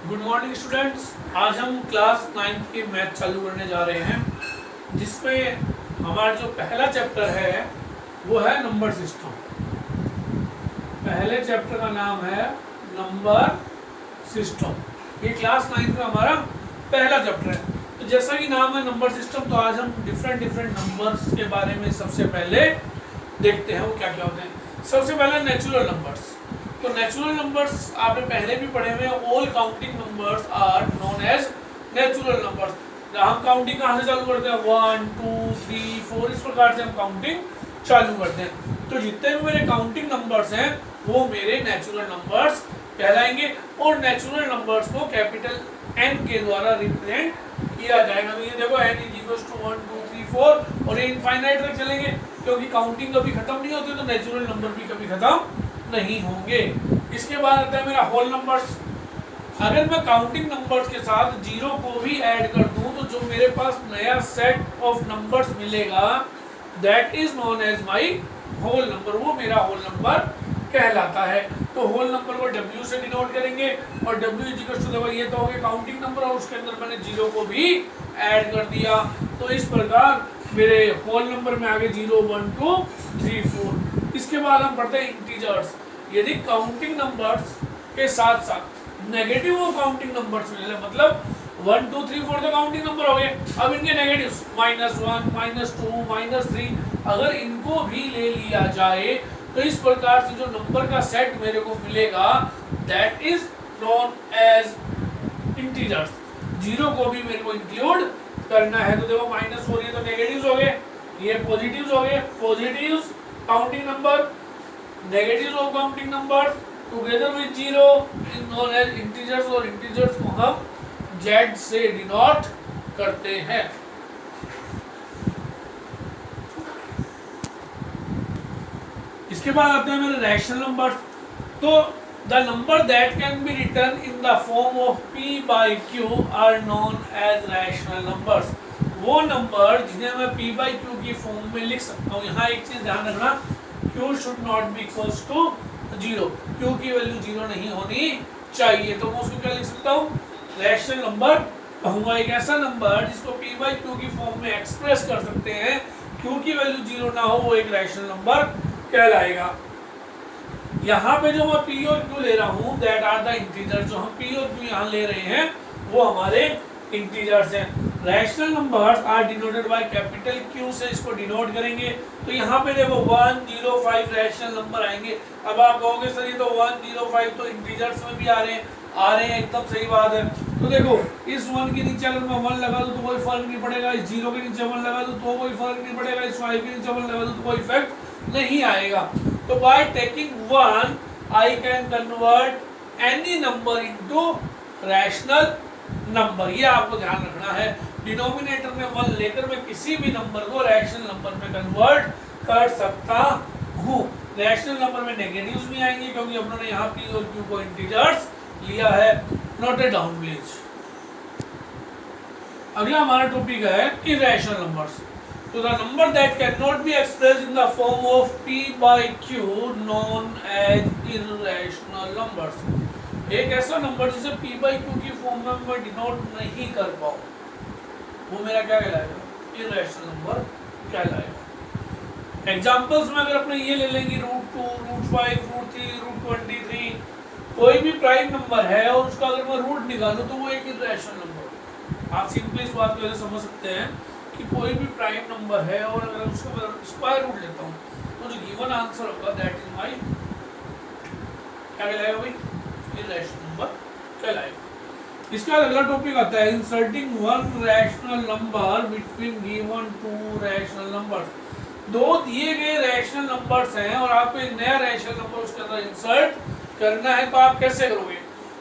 Good morning students. आज हम class 9th के मैथ चालू करने जा रहे हैं, जिसमें हमारा जो पहला चैप्टर है वो है नंबर सिस्टम। पहले चैप्टर का नाम है नंबर सिस्टम। ये क्लास 9th में हमारा पहला चैप्टर है। तो जैसा कि नाम है नंबर सिस्टम, तो आज हम डिफरेंट नंबर्स के बारे में सबसे पहले देखते हैं वो क्या क्या होते हैं। सबसे पहले नेचुरल नंबर्स। तो नेचुरल नंबर्स आपने पहले भी पढ़े हुए हैं। All counting numbers are known as natural numbers. हम काउंटिंग कहाँ से चालू करते हैं? 1 2 3 4 इस प्रकार से हम काउंटिंग चालू करते हैं। तो जितने भी मेरे काउंटिंग नंबर्स हैं वो मेरे नेचुरल नंबर्स कहलाएंगे, और नेचुरल नंबर्स को कैपिटल N के द्वारा रिप्रेजेंट किया जाएगा। तो ये देखो n = 1 2 3 4 और ये इनफाइनाइट तक चलेंगे, क्योंकि काउंटिंग कभी खत्म नहीं होती, तो नेचुरल नंबर भी कभी खत्म नहीं होंगे। इसके बाद आता है मेरा होल नंबर्स। अगर मैं काउंटिंग नंबर्स के साथ जीरो को भी ऐड कर दूं तो जो मेरे पास नया सेट ऑफ नंबर्स मिलेगा that is known as my whole number. वो मेरा होल नंबर कहलाता है। तो होल नंबर को W से डिनोट करेंगे, और W देखो ये तो हो गया काउंटिंग नंबर, और उसके अंदर मैंने जीरो को भी ऐड कर दिया। तो इस प्रकार मेरे होल नंबर में आगे 0 1 2 3 4। इसके बाद हम पढ़ते हैं इंटीजर्स। यदि काउंटिंग नंबर्स के साथ साथ नेगेटिव और काउंटिंग नंबर्स मिले, मतलब 1 2 3 4 तो काउंटिंग नंबर हो गए, अब इनके नेगेटिव्स -1 -2 -3 अगर इनको भी ले लिया जाए तो इस प्रकार से जो नंबर का सेट मेरे को मिलेगा that is known as integers. Zero को भी मेरे को इंक्लूड करना है। तो देखो -4 ये तो नेगेटिव्स हो गए, ये पॉजिटिव्स हो गए। Positives counting number, negatives of counting number together with zero is known as integers, और इंटीजर्स को हम Z से डिनोट करते हैं। इसके बाद आते हैं मेरे रैशनल नंबर्स। तो the number that can be written in the form of P/Q are known as rational numbers. वो नंबर जिन्हें मैं P/Q की फॉर्म में लिख सकता हूँ। यहाँ एक चीज ध्यान रखना, Q should not be equals to 0। Q की वैल्यू 0 नहीं होनी चाहिए। तो मैं उसको क्या लिख सकता हूँ? रैशनल नंबर कहूँगा। एक ऐसा नंबर जिसको P/Q की फॉर्म में एक्सप्रेस कर सकते हैं, Q की वैल्यू 0 ना हो, वो एक रैशनल नंबर कहलाएगा। यहाँ पे जो मैं P और Q ले रहा हूँ दैट आर द इंटीजर्स। जो हम P और Q यहाँ ले रहे हैं वो हमारे इंटीजर्स हैं। Rational numbers are denoted by capital Q से इसको डिनोट करेंगे। तो यहाँ पे देखो 1 0 5 रैशनल नंबर आएंगे। अब आप कहोगे सर ये तो 1 0 5 तो इंटीजर्स में भी आ रहे हैं, एकदम सही बात है। तो देखो इस 1 के नीचे अगर मैं 1 लगा दूं तो कोई फर्क नहीं पड़ेगा, इस 0 के नीचे 1 लगा दूं तो कोई फर्क नहीं पड़ेगा, इस 5 के नीचे 1 लगा दूं तो कोई इफेक्ट नहीं आएगा। तो by taking 1 I can convert any number into rational number. ये आपको ध्यान रखना है। डिनोमिनेटर में 1 लेकर मैं किसी भी नंबर को रैशनल नंबर में कन्वर्ट कर सकता हूँ। रैशनल नंबर में नेगेटिव्स भी आएंगे, क्योंकि हम लोगों ने यहाँ P और Q को इंटीजर्स लिया है। Note it down please. अगला हमारा टॉपिक है इरेशनल नंबर्स। तो the number that can not be expressed in the form of P/Q known as irrational numbers. एक ऐसा नंबर जिसे P/Q की फॉर्म में मैं डिनोट नहीं कर पाऊँ, वो मेरा क्या कहलाएगा? इरेशनल नंबर कहलाएगा। एग्जांपल्स में अगर अपने ये ले लेंगे √2 √5 √3 √23, कोई भी प्राइम नंबर है और उसका अगर मैं रूट निकालूं तो वो एक इरेशनल नंबर है। आप सिंपली इस बात को ऐसे समझ सकते हैं कि कोई भी प्राइम नंबर है और अगर उसका मैं स्क्वायर रूट लेता हूँ तो जो गिवन आंसर होगा दैट इज माय क्या कहलाएगा भाई? इरेशनल नंबर कहलाएगा। इसके बाद अगला टॉपिक आता है inserting one rational number between given to rational numbers. दो दिए गए रैशनल नंबर्स हैं और आपको एक नया रैशनल नंबर उसके अंदर इंसर्ट करना है, तो आप कैसे करोगे?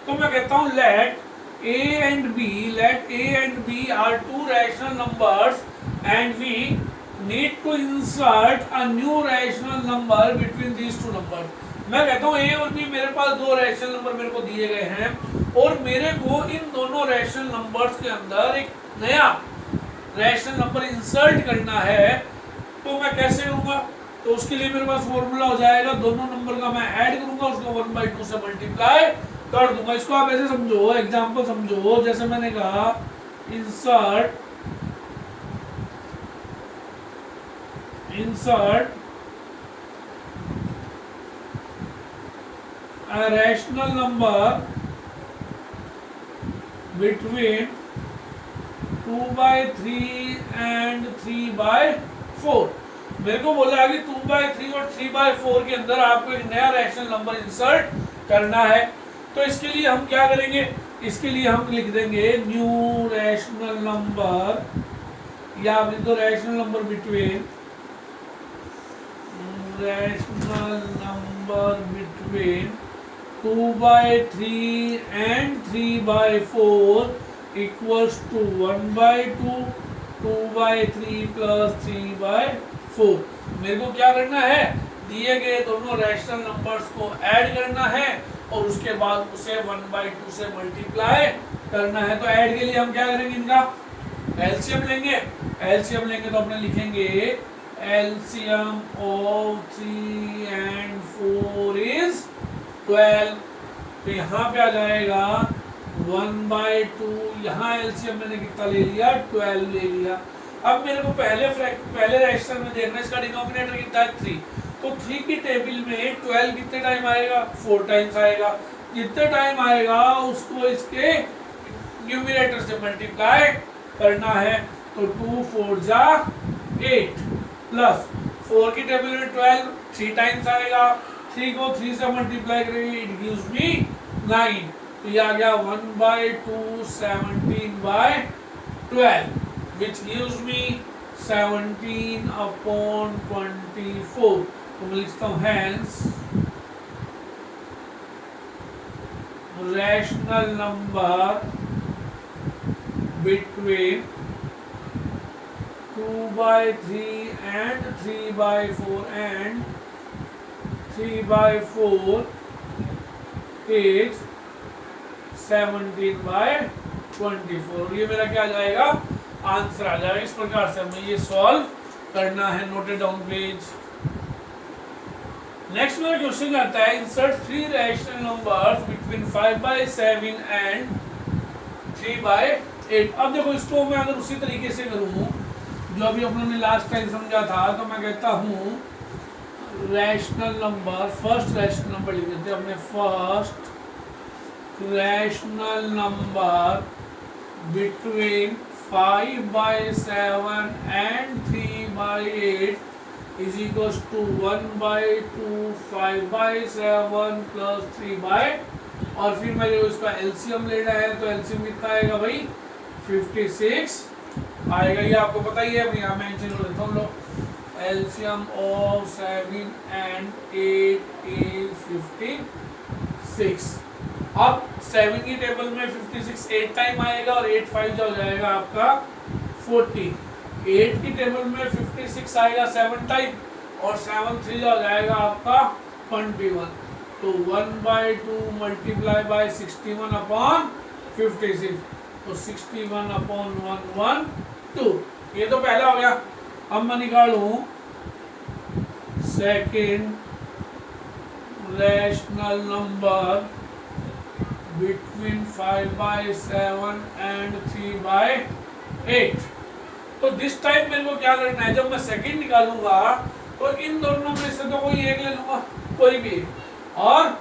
तो मैं कहता हूँ late A and B are two rational numbers and we need to insert a new rational number between these two numbers। मैं कहता हूँ A और B मेरे पास दो रैशनल नंबर मेरे को दिए गए हैं और मेरे को इन दोनों रैशनल नंबर्स के अंदर एक नया रैशनल नंबर इंसर्ट करना है। तो मैं कैसे करूँगा? तो उसके लिए मेरे पास फॉर्मूला हो जाएगा, दोनों नंबर का मैं ऐड करूंगा, उसको 1/2 से मल्टीप्लाई कर दूंगा। इसको आप ऐसे समझो, एग्जांपल समझो, जैसे मैंने कहा insert a rational number between 2/3 and 3/4। मेरे को बोला है कि 2/3 और 3/4 के अंदर आपको एक नया रैशनल नंबर इंसर्ट करना है। तो इसके लिए हम क्या करेंगे, इसके लिए हम लिख देंगे न्यू रैशनल नंबर, या आप लिख दो rational number between 2/3 and 3/4 equals to 1/2, 2/3 plus 3/4। मेरे को क्या करना है, दिए गए दोनों रैशनल नंबर्स को ऐड करना है और उसके बाद उसे 1/2 से मल्टीप्लाई करना है। तो ऐड के लिए हम क्या करेंगे, इनका एलसीएम लेंगे। एलसीएम लेंगे तो अपने लिखेंगे एलसीएम ऑफ 3 and 4 is 12। तो यहाँ पे आ जाएगा 1/2, यहाँ एलसीएम मैंने कितना ले लिया, 12 ले लिया। अब मेरे को पहले रैशनल में देखना है इसका डिनोमिनेटर कितना है, 3। तो 3 की टेबल में 12 कितने टाइम आएगा, 4 टाइम्स आएगा। जितने टाइम आएगा उसको इसके न्यूमरेटर से मल्टीप्लाई करना है। तो 2 4 जा 8 प्लस 4 की टेबल में 12 3 टाइम्स आएगा। 3 को 3 से मल्टीप्लाई करेंगे, इट गिव्स मी 9। तो ये आ गया 1/2 17/12 which gives me 17/24। तो मैं लिखता हूँ hence rational number between 2/3 and 3/4 and 3/4 is 17/24। ये मेरा क्या आ जाएगा, आंसर आ जाएगा। इस प्रकार से हमें ये सॉल्व करना है। Noted down please. नेक्स्ट मेरा क्वेश्चन आता है insert 3 rational numbers between 5/7 and 3/8। अब देखो इसको मैं अगर उसी तरीके से करूँ जो अभी अपने ने लास्ट टाइम समझा था, तो मैं कहता हूँ rational number, first rational number लिख देते हैं अपने, first rational number between 5/7 and 3/8 is equals to 1/2 5/7 plus 3/, और फिर मेरे को इसका एलसीएम लेना है। तो एलसीएम कितना आएगा भाई, 56 आएगा। ये आपको पता ही है, मैं यहाँ मेंशन कर देता हूँ। लो एलसीएम ऑफ 7 and 8 is 56। अब 7 की टेबल में 56 8 टाइम आएगा और 8 5 जो हो जाएगा आपका 40। 8 की टेबल में 56 आएगा 7 टाइम और 7 3 जो हो जाएगा आपका 21। तो 1/2 मल्टीप्लाई बाय 61/56, तो 61/112। ये तो पहला हो गया। अब मैं निकालूं second rational number between 5/7 and 3/8। तो दिस टाइम मेरे को क्या करना है, जब मैं सेकंड निकालूंगा तो इन दोनों में से तो कोई एक ले लूंगा, कोई भी, और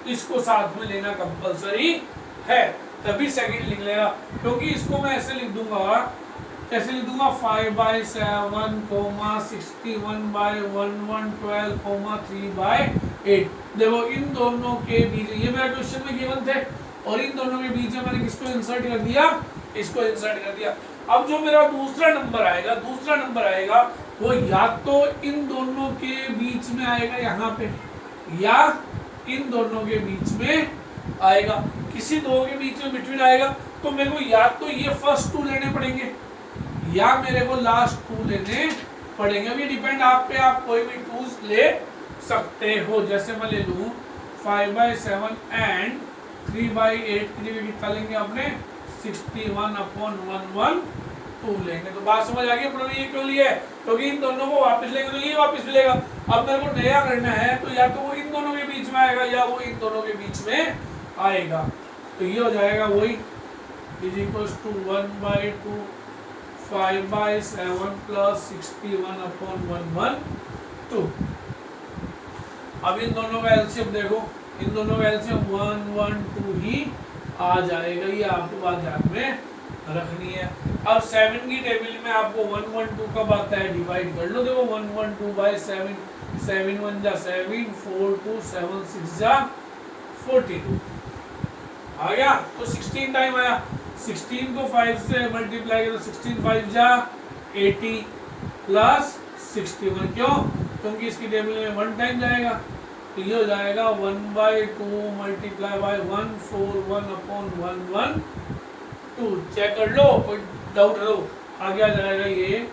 इसको साथ में लेना कंपलसरी है, तभी सेकंड लिख लेगा। क्योंकि इसको मैं ऐसे लिख दूंगा, 5/7, 61/1112, 3/8। देखो इन दोनों के बीच, ये मेरा क्वेश्चन में गिवन थे, और इन दोनों के बीच में मैंने किसको इंसर्ट कर दिया, इसको इंसर्ट कर दिया। अब जो मेरा दूसरा नंबर आएगा वो या तो इन दोनों के बीच में आएगा यहाँ पे, या इन दोनों के बीच में आएगा, किसी दो के बीच में बिटवीन आएगा। तो मेरे को या तो ये फर्स्ट 2 लेने पड़ेंगे या मेरे को लास्ट 2 लेने पड़ेंगे। अभी डिपेंड आप पे, आप कोई भी 2 ले सकते हो। जैसे मैं ले लूँ 5/7 and 3/8 के लिए कितना लेंगे आपने, 61/112 लेंगे। तो बात समझ आ गई अपने ये क्यों लिया है, क्योंकि इन दोनों को वापस लेंगे तो ये वापस मिलेगा। अब मेरे को नया करना है तो या तो वो इन दोनों के बीच में आएगा या वो इन दोनों के बीच में आएगा। तो ये हो जाएगा वही इज इक्वल्स टू 1/2 5/7 प्लस 61/112। अब इन दोनों का एलसीएम देखो, इन दोनों का एलसीएम 112 ही आ जाएगा। ये आपको बात ध्यान में रखनी है। अब 7 की टेबल में आपको 112 कब आता है डिवाइड कर लो। देखो 112/7 7 1 जा 7 4 2 7 6 जा 42 आ गया। तो 16 टाइम आया। 16 को 5 से मल्टीप्लाई करो 16 5 जा 80 प्लस 61। क्यों? क्योंकि इसकी टेबल में 1 टाइम जाएगा। तो ये हो जाएगा 1/2 मल्टीप्लाई बाय 141/112। चेक कर लो, कोई डाउट है तो आगे आ जाएगा ये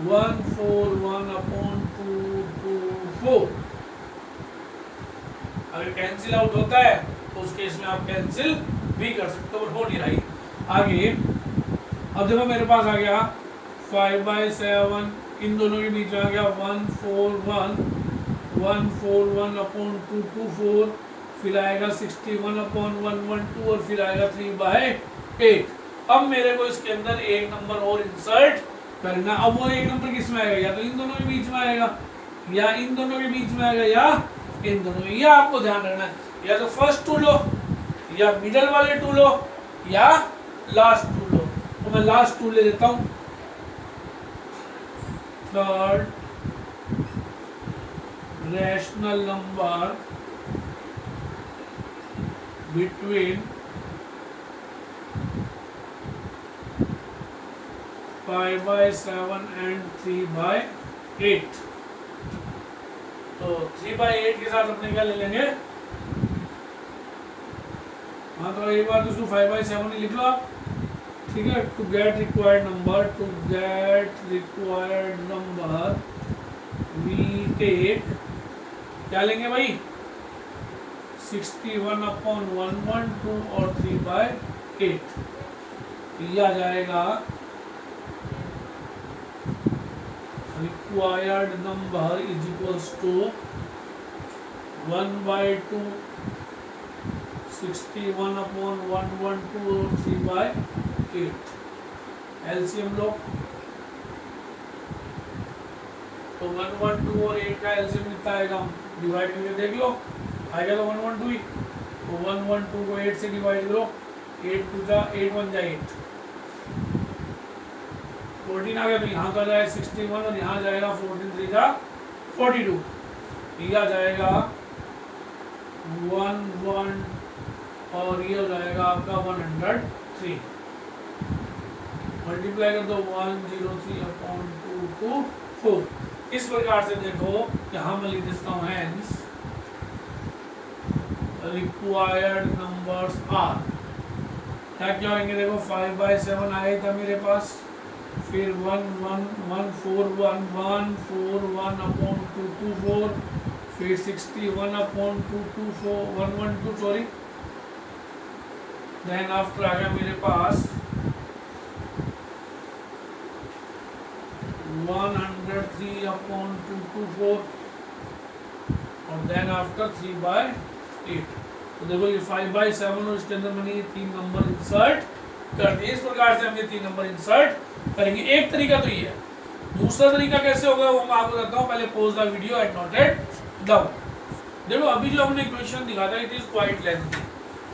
141/224। अगर कैंसिल आउट होता है तो उस केस में आप कैंसिल भी कर सकते हो, हो नहीं रही। आगे अब देखो मेरे पास आ गया 5/7, इन दोनों के बीच में आ गया 141/224, फिर आएगा 61/112 और फिर आएगा 3/8। अब मेरे को इसके अंदर एक नंबर और इंसर्ट करना। अब वो एक नंबर किस में आएगा? या तो इन दोनों के बीच में आएगा, या इन दोनों के बीच में आएगा, या इन दोनों में। यह आपको ध्यान रखना है। या तो फर्स्ट टू लो, या मिडल वाले टू लो, या लास्ट टू लो। तो मैं लास्ट टू ले लेता हूं। Third rational number between 5/7 and 3/8। तो 3/8 के साथ अपने क्या ले लेंगे? हाँ तो एक बार तो उसको 5/7 ही लिख लो आप, ठीक है। To get required number we take क्या लेंगे भाई? 61/112 और 3/8। ये आ जाएगा required number is equals to 1/2 61/112 और 3/8। एलसीएम लो तो 112 और 8 का एलसीएम कितना आएगा? डिवाइड करके देख लो, आएगा तो 112 ही। तो 112 को 8 से डिवाइड करो, 8 2 जा 8 1 जा 8 14 आ गया। तो यहाँ का जाएगा 61 और यहाँ जाएगा 14 3 जा 42। ये आ जाएगा 1 1 और ये हो जाएगा आपका 103। मल्टीप्लाई कर दो 103/224। इस प्रकार से देखो यहाँ मैं लिख देता हूँ हेंस रिक्वायर्ड नंबर्स आर क्या क्या होंगे? देखो 5/7 आया था मेरे पास, फिर 141/224, फिर 61/224 सॉरी। देन आफ्टर आ गया मेरे पास 103/224 और देन आफ्टर 3/8। तो देखो ये 5/7 और इसके अंदर मैंने ये 3 नंबर इंसर्ट कर दिए। इस प्रकार से हम ये 3 नंबर इंसर्ट करेंगे। एक तरीका तो ये है। दूसरा तरीका कैसे होगा वो मैं आपको बताता हूँ। पहले pause the video and note it down. देखो अभी जो हमने इक्वेशन दिखा था इट इज क्वाइट लेंथी।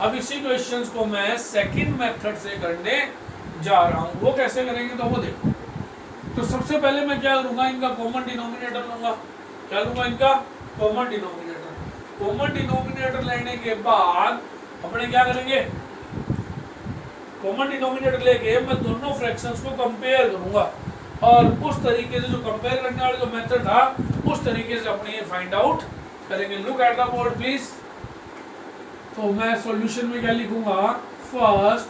अब इसी क्वेश्चंस को मैं सेकंड मेथड से करने जा रहा हूँ। वो कैसे करेंगे तो वो देखो। तो सबसे पहले मैं क्या करूँगा, इनका कॉमन डिनोमिनेटर लूंगा। क्या लूंगा? इनका कॉमन डिनोमिनेटर। कॉमन डिनोमिनेटर लेने के बाद अपने क्या करेंगे? कॉमन डिनोमिनेटर लेके मैं दोनों फ्रैक्शंस को कंपेयर करूंगा और उस तरीके से जो कंपेयर करने वाला जो मेथड था उस तरीके से अपने ये फाइंड आउट करेंगे। Look at the board please. तो मैं सॉल्यूशन में क्या लिखूंगा? First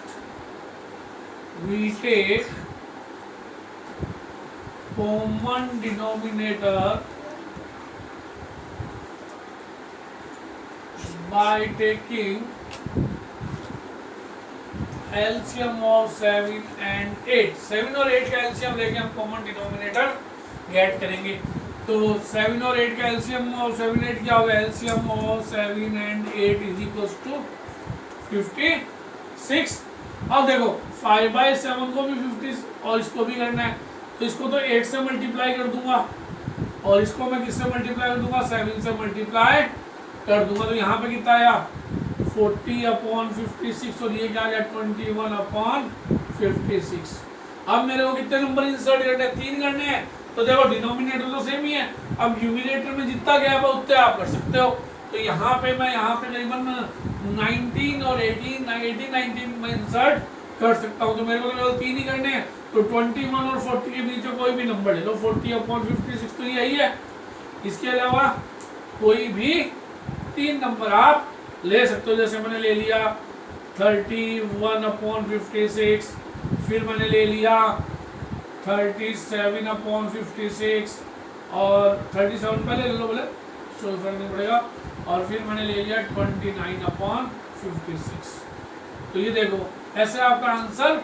we take common denominator by taking LCM of 7 and 8। 7 और 8 का LCM लेके हम कॉमन डिनोमिनेटर गेट करेंगे। तो 7 और 8 का LCM और 7 8 क्या होगा? LCM of 7 and 8 is equals to 56। अब देखो 5/7 को भी 50 और इसको भी करना है, तो इसको तो 8 से मल्टीप्लाई कर दूंगा और इसको मैं किससे मल्टीप्लाई कर दूंगा, 7 से मल्टीप्लाई कर दूंगा। तो यहाँ पे कितना आया 40/56 और ये क्या आ गया 21/56। अब मेरे को कितने नंबर इंसर्ट करने हैं, 3 करने हैं। तो देखो डिनोमिनेटर तो सेम ही है, अब न्यूमिनेटर में जितना गैप है उतने आप कर सकते हो। तो यहाँ पे मैं करीबन 19 और 19 में इंसर्ट कर सकता हूँ। तो मेरे को केवल 3 ही करने हैं, तो 21 और 40 के बीच में कोई भी नंबर ले लो, 40/56 तो यही है। इसके अलावा कोई भी 3 नंबर आप ले सकते हो। जैसे मैंने ले लिया 31/56, फिर मैंने ले लिया 37/56 और 37 पहले ले लो, बोले शो करना पड़ेगा, और फिर मैंने ले लिया 29/56। तो ये देखो ऐसे आपका आंसर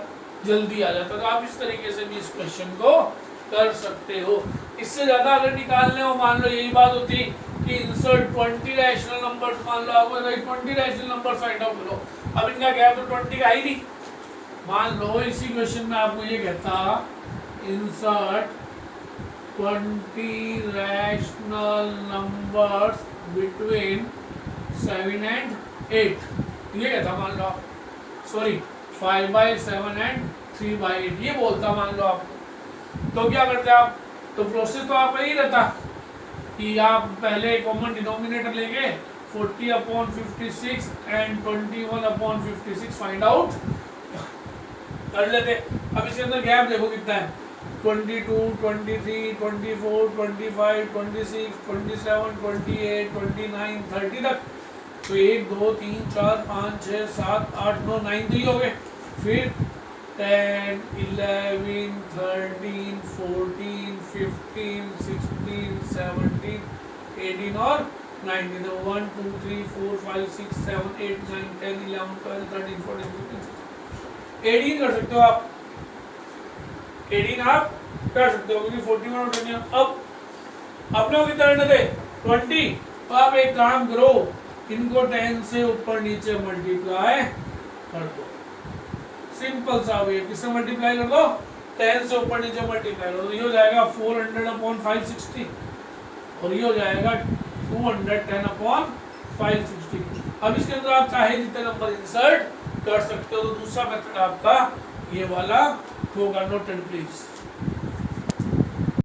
जल्दी आ जाता है। तो आप इस तरीके से भी इस क्वेश्चन को कर सकते हो। इससे ज़्यादा अगर निकालने हो, मान लो यही बात होती कि इंसर्ट 20 रैशनल नंबर्स, मान लो आपको 20 रैशनल नंबर्स फाइंड आउट करो। अब इनका गैप तो 20 का ही नहीं। मान लो इसी क्वेश्चन में आपको ये कहता insert 20 rational numbers between 7 and 8, ये कहता मान लो आप, सॉरी 5/7 and 3/8 ये बोलता मान लो आप। तो क्या करते आप, तो प्रोसेस तो आप यही रहता कि आप पहले कॉमन डिनोमिनेटर लेके 40/56 एंड 21/56 फाइंड आउट कर लेते। अब इसके अंदर गैप देखो कितना है, 22, 23, 24, 25, 26, 27, 28, 29, 30 तक। तो 1 2 3 4 5 6 7 8 9 9 तो ही हो गए। फिर 10, 11, 13, 14, 15, 16, 17, 18 और 19। 1 2 3 4 5 6 7 8 9 10 11 12 13 14 15 18 कर सकते हो आप, 18 आप कर सकते हो क्योंकि 41 और 20। अब अपने को कितना करना थे 20, तो आप एक काम करो, इनको 10 से ऊपर नीचे मल्टीप्लाई कर दो। सिंपल सा वे, किससे मल्टीप्लाई कर दो, 10 से ऊपर नीचे मल्टीप्लाई कर दो। ये हो जाएगा 400/560 और ये हो जाएगा 210/560। अब इसके अंदर आप चाहे जितने नंबर इंसर्ट कर सकते हो। तो दूसरा मेथड आपका ये वाला होगा, नोटेड प्लीज।